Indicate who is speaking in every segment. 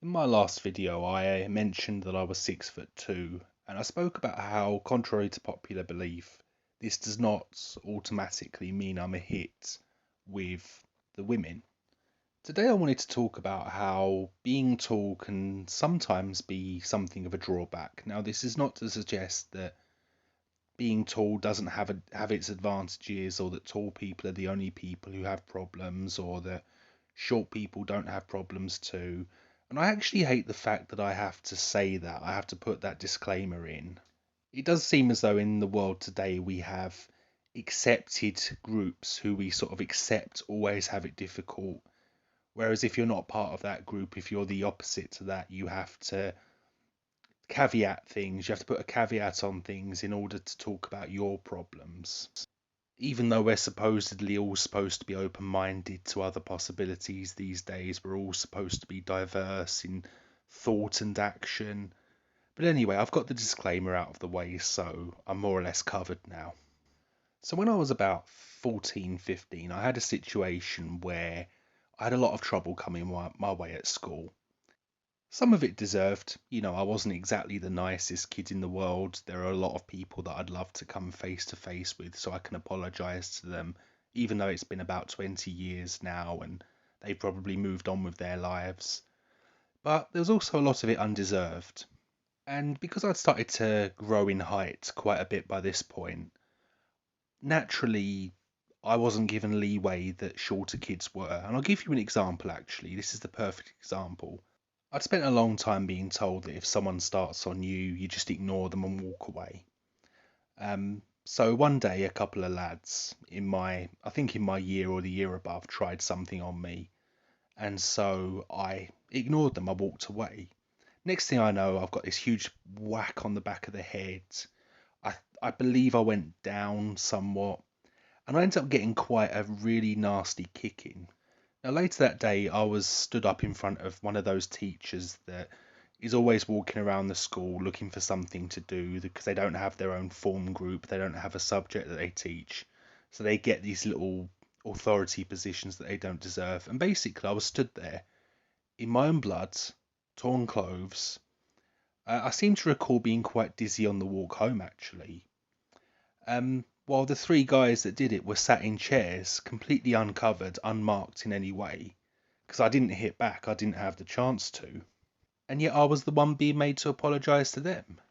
Speaker 1: In my last video, I mentioned that I was 6'2", and I spoke about how, contrary to popular belief, this does not automatically mean I'm a hit with the women. Today, I wanted to talk about how being tall can sometimes be something of a drawback. Now, this is not to suggest that being tall doesn't have its advantages, or that tall people are the only people who have problems, or that short people don't have problems too. And I actually hate the fact that I have to say that. I have to put that disclaimer in. It does seem as though in the world today we have accepted groups who we sort of accept always have it difficult. Whereas if you're not part of that group, if you're the opposite to that, you have to caveat things. You have to put a caveat on things in order to talk about your problems. Even though we're supposedly all supposed to be open minded to other possibilities these days, we're all supposed to be diverse in thought and action. But anyway, I've got the disclaimer out of the way, so I'm more or less covered now. So, when I was about 14, 15, I had a situation where I had a lot of trouble coming my way at school. Some of it deserved. I wasn't exactly the nicest kid in the world. There are a lot of people that I'd love to come face to face with so I can apologize to them, even though it's been about 20 years now and they've probably moved on with their lives. But there was also a lot of it undeserved. And because I'd started to grow in height quite a bit by this point, naturally I wasn't given leeway that shorter kids were. And I'll give you an example actually. This is the perfect example. I'd spent a long time being told that if someone starts on you, you just ignore them and walk away. So one day, a couple of lads I think in my year or the year above, tried something on me, and so I ignored them. I walked away. Next thing I know, I've got this huge whack on the back of the head. I believe I went down somewhat, and I ended up getting quite a really nasty kicking. Now, later that day, I was stood up in front of one of those teachers that is always walking around the school looking for something to do because they don't have their own form group, they don't have a subject that they teach. So they get these little authority positions that they don't deserve. And basically, I was stood there in my own blood, torn clothes. I seem to recall being quite dizzy on the walk home, actually. While the three guys that did it were sat in chairs, completely uncovered, unmarked in any way, because I didn't hit back, I didn't have the chance to. And yet I was the one being made to apologise to them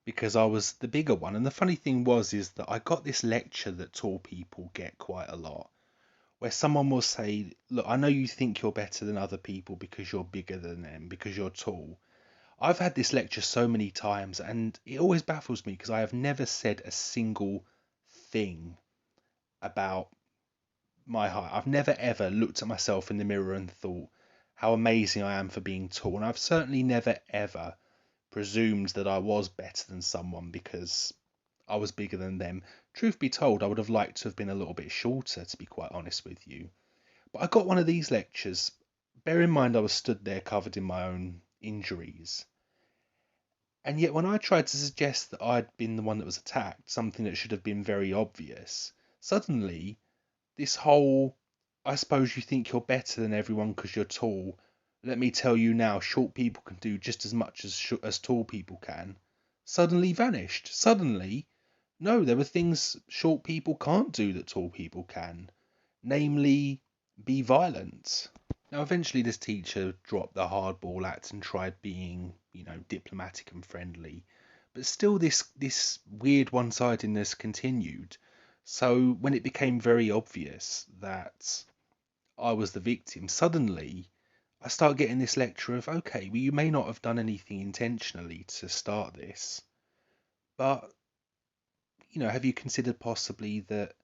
Speaker 1: because I was the bigger one. And the funny thing is that I got this lecture that tall people get quite a lot, where someone will say, "Look, I know you think you're better than other people because you're bigger than them, because you're tall." I've had this lecture so many times, and it always baffles me because I have never said a single thing about my height. I've never ever looked at myself in the mirror and thought how amazing I am for being tall. And I've certainly never ever presumed that I was better than someone because I was bigger than them. Truth be told, I would have liked to have been a little bit shorter, to be quite honest with you. But I got one of these lectures. Bear in mind, I was stood there covered in my own injuries. And yet, when I tried to suggest that I'd been the one that was attacked, something that should have been very obvious, suddenly this whole, I suppose you think you're better than everyone because you're tall. Let me tell you now, short people can do just as much as tall people can. Suddenly vanished. Suddenly, no, there were things short people can't do that tall people can, namely be violent. Now, eventually, this teacher dropped the hardball act and tried being, diplomatic and friendly, but still, this weird one-sidedness continued. So when it became very obvious that I was the victim, suddenly I start getting this lecture of, okay, well, you may not have done anything intentionally to start this, but have you considered possibly that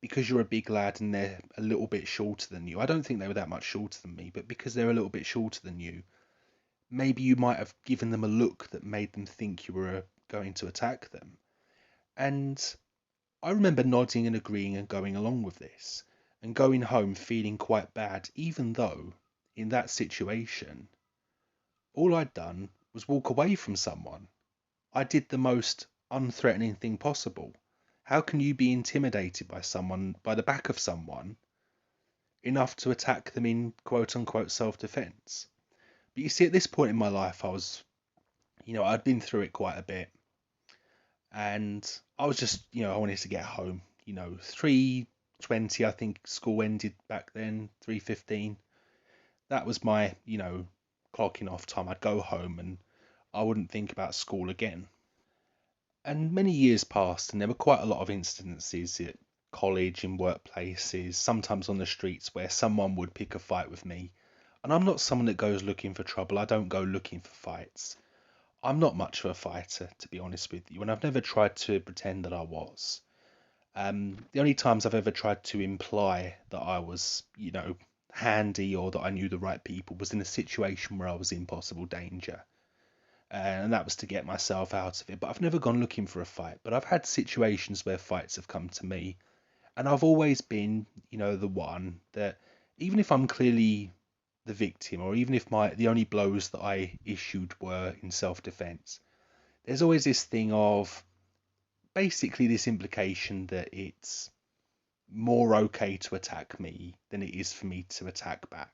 Speaker 1: because you're a big lad and they're a little bit shorter than you, I don't think they were that much shorter than me, but because they're a little bit shorter than you, maybe you might have given them a look that made them think you were going to attack them. And I remember nodding and agreeing and going along with this, and going home feeling quite bad, even though, in that situation, all I'd done was walk away from someone. I did the most unthreatening thing possible. How can you be intimidated by someone, by the back of someone, enough to attack them in quote unquote self defense? But you see, at this point in my life, I'd been through it quite a bit, and I was just, I wanted to get home. 3:20, I think school ended back then, 3:15. That was my, clocking off time. I'd go home and I wouldn't think about school again. And many years passed, and there were quite a lot of incidences at college, in workplaces, sometimes on the streets, where someone would pick a fight with me. And I'm not someone that goes looking for trouble. I don't go looking for fights. I'm not much of a fighter, to be honest with you, and I've never tried to pretend that I was. The only times I've ever tried to imply that I was, handy or that I knew the right people was in a situation where I was in possible danger. And that was to get myself out of it. But I've never gone looking for a fight. But I've had situations where fights have come to me, and I've always been, the one that, even if I'm clearly the victim, or even if the only blows that I issued were in self-defense, there's always this thing of basically this implication that it's more okay to attack me than it is for me to attack back.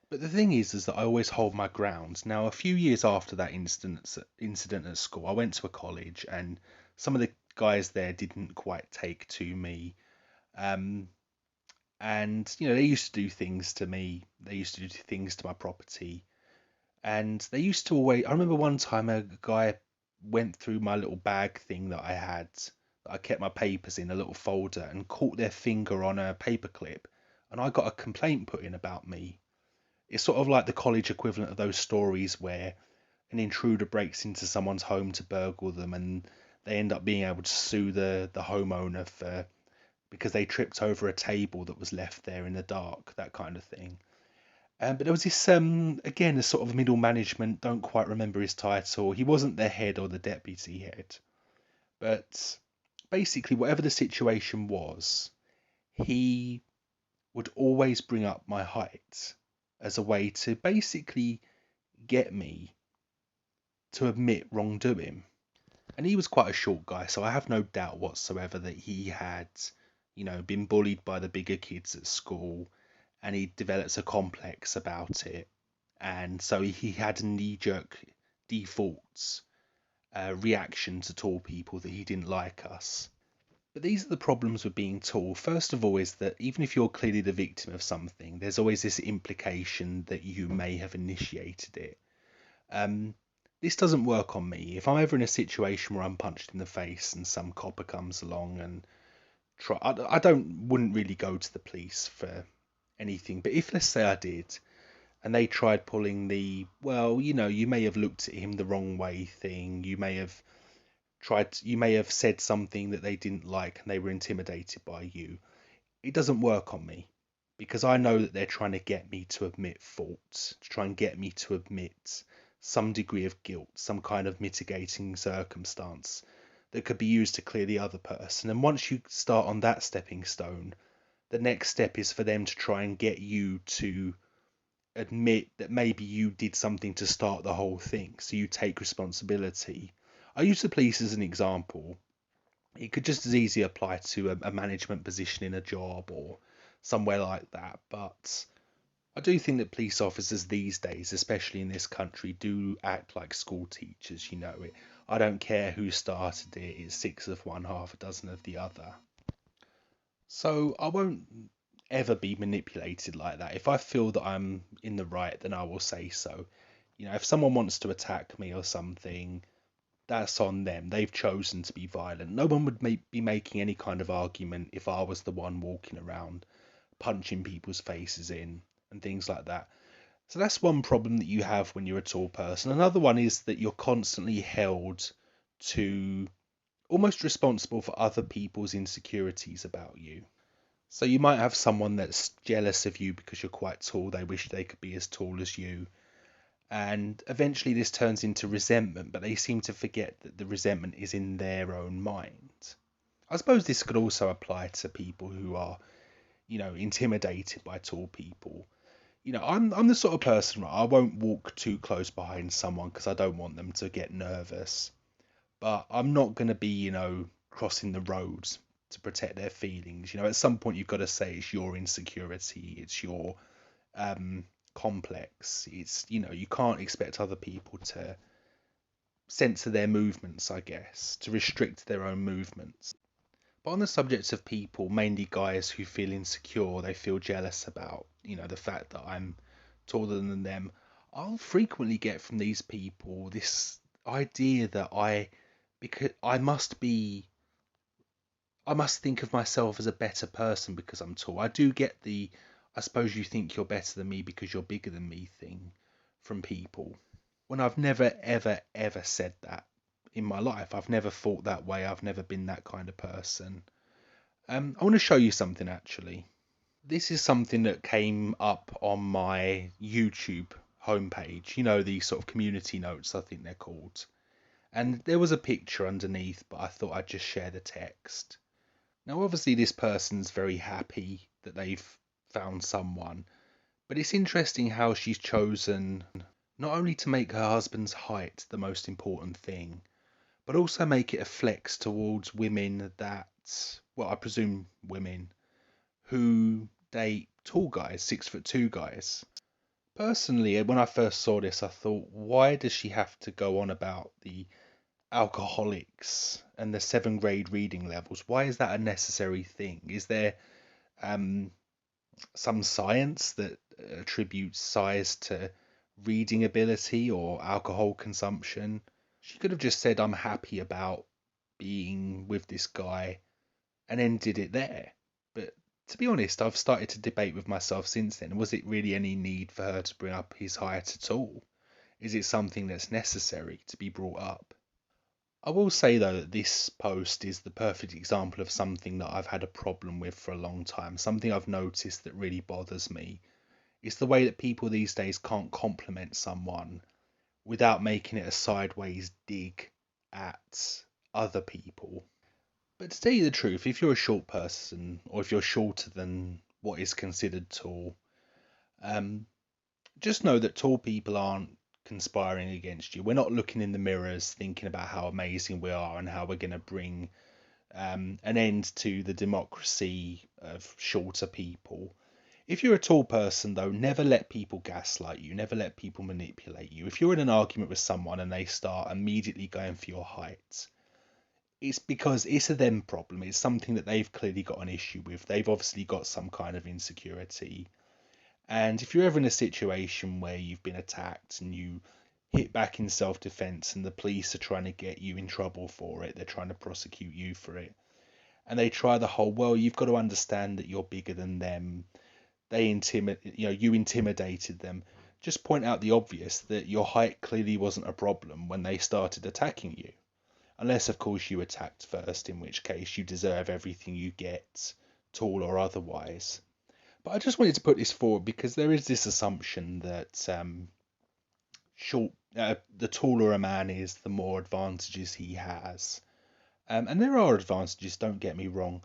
Speaker 1: But the thing is that I always hold my ground. Now, a few years after that incident at school, I went to a college, and some of the guys there didn't quite take to me. Um, and they used to do things to me. They used to do things to my property, and they used to always. I remember one time a guy went through my little bag thing that I had, that I kept my papers in, a little folder, and caught their finger on a paperclip, and I got a complaint put in about me. It's sort of like the college equivalent of those stories where an intruder breaks into someone's home to burgle them, and they end up being able to sue the homeowner for because they tripped over a table that was left there in the dark, that kind of thing. But there was this again, a sort of middle management. Don't quite remember his title. He wasn't the head or the deputy head, but basically, whatever the situation was, he would always bring up my height as a way to basically get me to admit wrongdoing. And he was quite a short guy, so I have no doubt whatsoever that he had, been bullied by the bigger kids at school, and he develops a complex about it. And so he had a knee-jerk defaults reaction to tall people that he didn't like us. But these are the problems with being tall. First of all, is that even if you're clearly the victim of something, there's always this implication that you may have initiated it. Um, this doesn't work on me. If I'm ever in a situation where I'm punched in the face and some copper comes along and I wouldn't really go to the police for anything. But if, let's say, I did, and they tried pulling well, you may have looked at him the wrong way thing. You may have said something that they didn't like and they were intimidated by you. It doesn't work on me because I know that they're trying to get me to admit fault, to try and get me to admit some degree of guilt, some kind of mitigating circumstance that could be used to clear the other person. And once you start on that stepping stone, the next step is for them to try and get you to admit that maybe you did something to start the whole thing. So you take responsibility. I use the police as an example. It could just as easily apply to a management position in a job or somewhere like that. But I do think that police officers these days, especially in this country, do act like school teachers. I don't care who started it. It's six of one, half a dozen of the other. So I won't ever be manipulated like that. If I feel that I'm in the right, then I will say so. If someone wants to attack me or something, that's on them. They've chosen to be violent. No one would be making any kind of argument if I was the one walking around punching people's faces in and things like that. So that's one problem that you have when you're a tall person. Another one is that you're constantly held to almost responsible for other people's insecurities about you. So you might have someone that's jealous of you because you're quite tall. They wish they could be as tall as you. And eventually this turns into resentment, but they seem to forget that the resentment is in their own mind. I suppose this could also apply to people who are, intimidated by tall people. I'm the sort of person, right, I won't walk too close behind someone because I don't want them to get nervous. But I'm not going to be, crossing the roads to protect their feelings. At some point you've got to say it's your insecurity, it's your complex. It's, you can't expect other people to censor their movements, I guess, to restrict their own movements. But on the subject of people, mainly guys who feel insecure, they feel jealous about, the fact that I'm taller than them, I'll frequently get from these people this idea that because I must think of myself as a better person because I'm tall. I do get the, I suppose you think you're better than me because you're bigger than me thing from people. When I've never, ever, ever said that in my life. I've never thought that way. I've never been that kind of person. I want to show you something actually. This is something that came up on my YouTube homepage. These sort of community notes, I think they're called. And there was a picture underneath, but I thought I'd just share the text. Now, obviously, this person's very happy that they've found someone, but it's interesting how she's chosen not only to make her husband's height the most important thing, but also make it a flex towards women that, well, I presume women who date tall guys, 6'2" guys. Personally, when I first saw this, I thought, why does she have to go on about the alcoholics and the 7th grade reading levels? Why is that a necessary thing? Is there um, some science that attributes size to reading ability or alcohol consumption? She could have just said, I'm happy about being with this guy and ended it there. But to be honest, I've started to debate with myself since then. Was it really any need for her to bring up his height at all? Is it something that's necessary to be brought up? I will say though that this post is the perfect example of something that I've had a problem with for a long time. Something I've noticed that really bothers me. It's the way that people these days can't compliment someone without making it a sideways dig at other people. But to tell you the truth, if you're a short person, or if you're shorter than what is considered tall, um, just know that tall people aren't conspiring against you. We're not looking in the mirrors thinking about how amazing we are and how we're going to bring an end to the democracy of shorter people. If you're a tall person, though, never let people gaslight you, never let people manipulate you. If you're in an argument with someone and they start immediately going for your height, it's because it's a them problem. It's something that they've clearly got an issue with. They've obviously got some kind of insecurity. And if you're ever in a situation where you've been attacked and you hit back in self defense and the police are trying to get you in trouble for it, they're trying to prosecute you for it. And they try the whole, well, you've got to understand that you're bigger than them. You intimidated them. Just point out the obvious that your height clearly wasn't a problem when they started attacking you. Unless, of course, you attacked first, in which case you deserve everything you get, tall or otherwise. But I just wanted to put this forward because there is this assumption that the taller a man is, the more advantages he has. And there are advantages, don't get me wrong,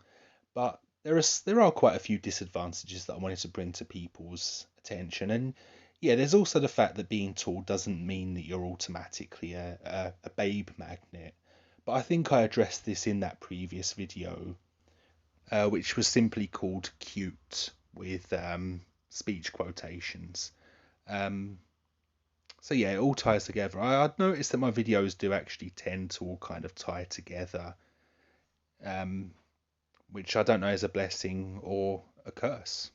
Speaker 1: but there are quite a few disadvantages that I wanted to bring to people's attention. And yeah, there's also the fact that being tall doesn't mean that you're automatically a babe magnet. But I think I addressed this in that previous video, which was simply called Cute with speech quotations. Um, so yeah, it all ties together. I'd noticed that my videos do actually tend to all kind of tie together, um, which I don't know is a blessing or a curse.